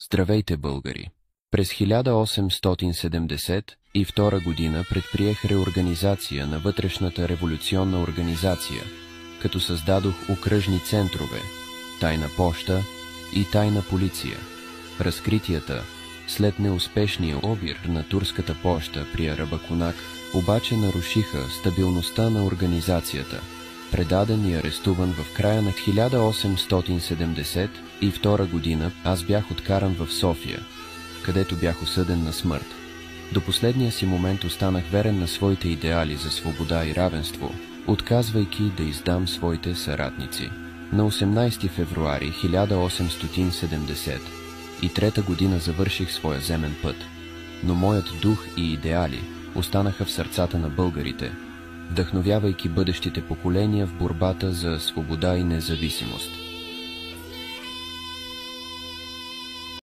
Здравейте, българи! През 1872 година предприех реорганизация на вътрешната революционна организация, като създадох окръжни центрове, тайна поща и тайна полиция. Разкритията след неуспешния обир на турската поща при Арабакунак обаче нарушиха стабилността на организацията. Предаден и арестуван в края на 1872 година, аз бях откаран в София, където бях осъден на смърт. До последния си момент останах верен на своите идеали за свобода и равенство, отказвайки да издам своите съратници. На 18 февруари 1873 година завърших своя земен път, но моят дух и идеали останаха в сърцата на българите, вдъхновявайки бъдещите поколения в борбата за свобода и независимост.